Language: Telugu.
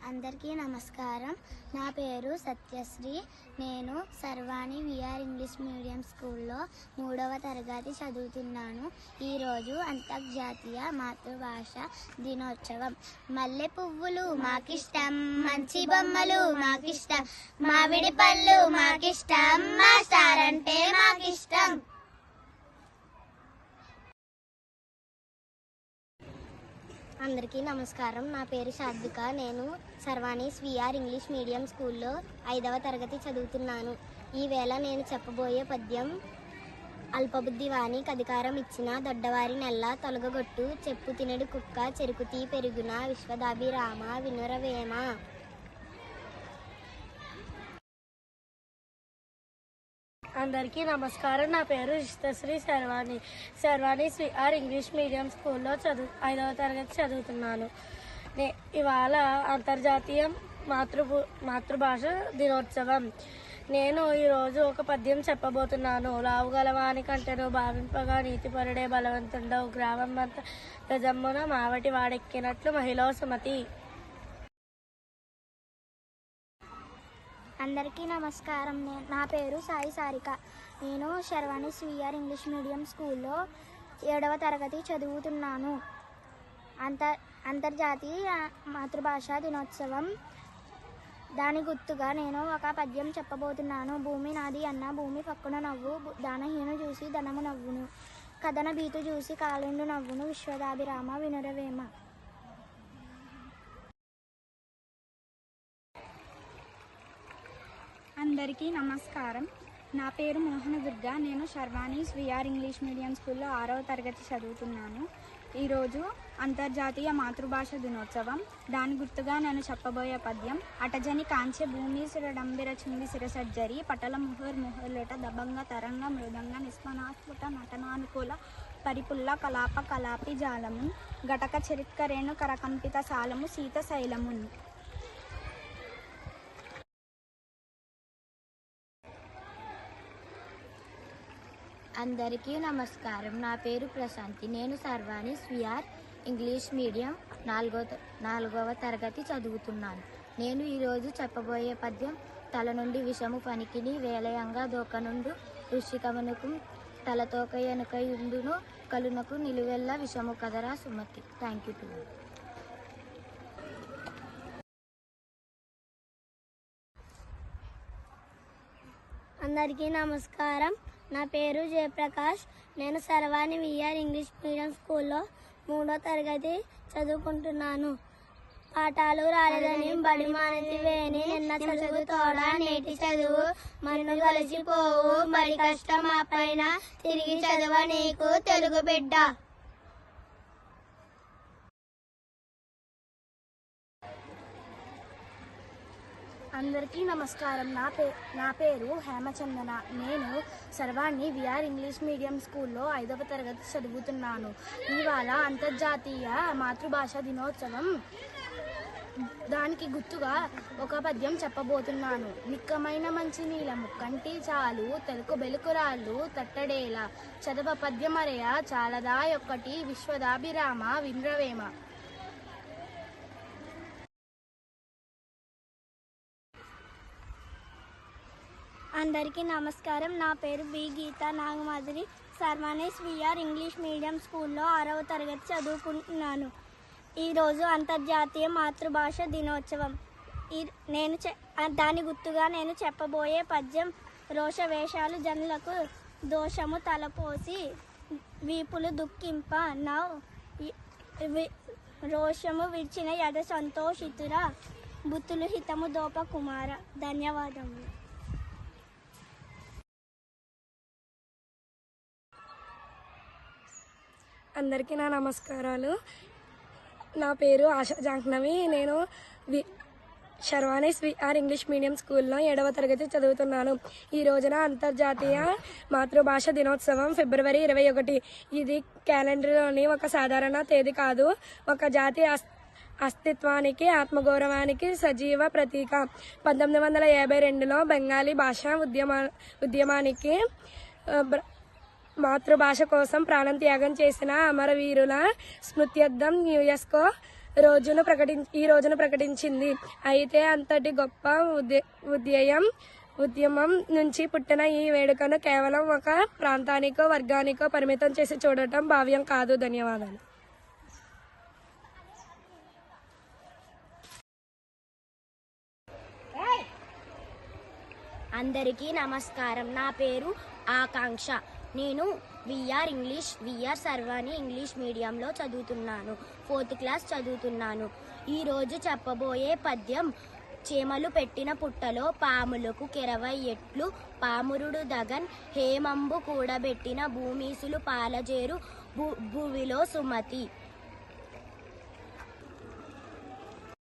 అందరికీ నమస్కారం. నా పేరు సత్యశ్రీ. నేను సర్వాణి విఆర్ ఇంగ్లీష్ మీడియం స్కూల్లో 3వ తరగతి చదువుతున్నాను. ఈరోజు అంతర్జాతీయ మాతృభాష దినోత్సవం. మల్లె పువ్వులు మాకిష్టం, మంచి బొమ్మలు మాకిష్టం, మామిడి పళ్ళు మాకిష్టం, మాస్టర్ అంటే మాకిష్టం. అందరికీ నమస్కారం. నా పేరు శాద్విక. నేను సర్వాణి విఆర్ ఇంగ్లీష్ మీడియం స్కూల్లో 5వ తరగతి చదువుతున్నాను. ఈవేళ నేను చెప్పబోయే పద్యం అల్పబుద్ధి వానికి అధికారం ఇచ్చిన దొడ్డవారి నెల్ల తొలగొట్టు, చెప్పు తినడు కుక్క చెరుకుతీ పెరుగున, విశ్వదాభిరామ వినురవేమ. అందరికీ నమస్కారం. నా పేరు ఇష్టశ్రీ సర్వాణి విఆర్ ఇంగ్లీష్ మీడియం స్కూల్లో 5వ తరగతి చదువుతున్నాను. ఇవాళ అంతర్జాతీయ మాతృభాష దినోత్సవం. నేను ఈరోజు ఒక పద్యం చెప్పబోతున్నాను. లావుగలవాని కంటెను భావింపగా నీతిపరుడే బలవంతుండవు, గ్రామం అంతా గజమ్మున మావటి వాడెక్కినట్లు మహిళా సుమతి. అందరికీ నమస్కారం. నా పేరు సాయి సారిక. నేను శర్వాణి విఆర్ ఇంగ్లీష్ మీడియం స్కూల్లో 7వ తరగతి చదువుతున్నాను. అంతర్జాతీయ మాతృభాష దినోత్సవం దాని గుర్తుగా నేను ఒక పద్యం చెప్పబోతున్నాను. భూమి నాది అన్న భూమి పక్కన నవ్వు, దానహీను చూసి ధనము నవ్వును, కథన భీతు చూసి కాలుండు నవ్వును, విశ్వదాభిరామ వినురవేమ. అందరికీ నమస్కారం. నా పేరు మోహన దుర్గా. నేను శర్వాణి విఆర్ ఇంగ్లీష్ మీడియం స్కూల్లో 6వ తరగతి చదువుతున్నాను. ఈరోజు అంతర్జాతీయ మాతృభాష దినోత్సవం. దాని గుర్తుగా నేను చెప్పబోయే పద్యం అటజని కాంచె భూమి శిరడంబిర చుండి శిరసజ్జరి, పటల ముహుర్లేట దబంగ తరంగ మృదంగ నిస్మనాస్ఫుట నటనానుకూల పరిపుల్ల కలాప కలాపి జాలము, ఘటక చరిత్కరేణు కరకంపిత సాలము సీత శైలమున్. అందరికీ నమస్కారం. నా పేరు ప్రశాంతి. నేను సర్వాణి విఆర్ ఇంగ్లీష్ మీడియం 4వ తరగతి చదువుతున్నాను. నేను ఈరోజు చెప్పబోయే పద్యం తల నుండి విషము పనికిని, వేలయంగా దోకనుండు ఋషికమునకు, తలతోక ఎనుకయుండును కలునకు, నిలువెల్ల విషము కదరా సుమతి. Thank you. అందరికీ నమస్కారం. నా పేరు జయప్రకాష్. నేను సర్వాణి విఆర్ ఇంగ్లీష్ మీడియం స్కూల్లో 3వ తరగతి చదువుకుంటున్నాను. పాఠాలు రాలేదని బడి మానతి వేని, నిన్న చదువు తోడా నేటి చదువు మన్ను కలిసిపోవు, బడి కష్టం ఆ పైన తిరిగి చదువ నీకు తెలుగు బిడ్డ. అందరికీ నమస్కారం. నా పేరు హేమచందన. నేను సర్వాణి విఆర్ ఇంగ్లీష్ మీడియం స్కూల్లో 5వ తరగతి చదువుతున్నాను. ఇవాళ అంతర్జాతీయ మాతృభాష దినోత్సవం. దానికి గుర్తుగా ఒక పద్యం చెప్పబోతున్నాను. నిక్కమైన మంచి నీలము కంటి చాలు, తెలుగు బెలుకురాళ్ళు తట్టడేలా, చదవ పద్యమరయ చాలదా ఒక్కటి, విశ్వదాభిరామ వినురవేమ. అందరికీ నమస్కారం. నా పేరు బి గీత నాగమాధురి. సర్వాణి విఆర్ ఇంగ్లీష్ మీడియం స్కూల్లో 6వ తరగతి చదువుకుంటున్నాను. ఈరోజు అంతర్జాతీయ మాతృభాష దినోత్సవం. దాని గుర్తుగా నేను చెప్పబోయే పద్యం రోషవేషాలు జనులకు దోషము తలపోసి, వీపులు దుఃఖింప రోషము విడిచిన యద సంతోషితురా, బుద్ధులు హితము దోప కుమార. ధన్యవాదములు. అందరికీ నా నమస్కారాలు. నా పేరు ఆశా జాహ్నవి. నేను శర్వాణి విఆర్ ఇంగ్లీష్ మీడియం స్కూల్లో 7వ తరగతి చదువుతున్నాను. ఈ రోజున అంతర్జాతీయ మాతృభాష దినోత్సవం ఫిబ్రవరి 21. ఇది క్యాలెండర్లోని ఒక సాధారణ తేదీ కాదు, ఒక జాతి అస్తిత్వానికి, ఆత్మగౌరవానికి సజీవ ప్రతీక. 1952లో బెంగాలీ భాషా ఉద్యమానికి మాతృభాష కోసం ప్రాణం త్యాగం చేసిన అమరవీరుల స్మృత్యర్థం యునెస్కో ఈ రోజును ప్రకటించింది. అయితే అంతటి గొప్ప ఉద్యమం నుంచి పుట్టిన ఈ వేడుకను కేవలం ఒక ప్రాంతానికో వర్గానికో పరిమితం చేసి చూడటం భావ్యం కాదు. ధన్యవాదాలు. అందరికీ నమస్కారం. నా పేరు ఆకాంక్ష. నేను విఆర్ సర్వాణి ఇంగ్లీష్ మీడియంలో చదువుతున్నాను. 4th క్లాస్ చదువుతున్నాను. ఈరోజు చెప్పబోయే పద్యం చేమలు పెట్టిన పుట్టలో పాములకు 20 ఎట్లు, పామురుడు దగన్ హేమంబు కూడబెట్టిన భూమీసులు పాలజేరు భువిలో సుమతి.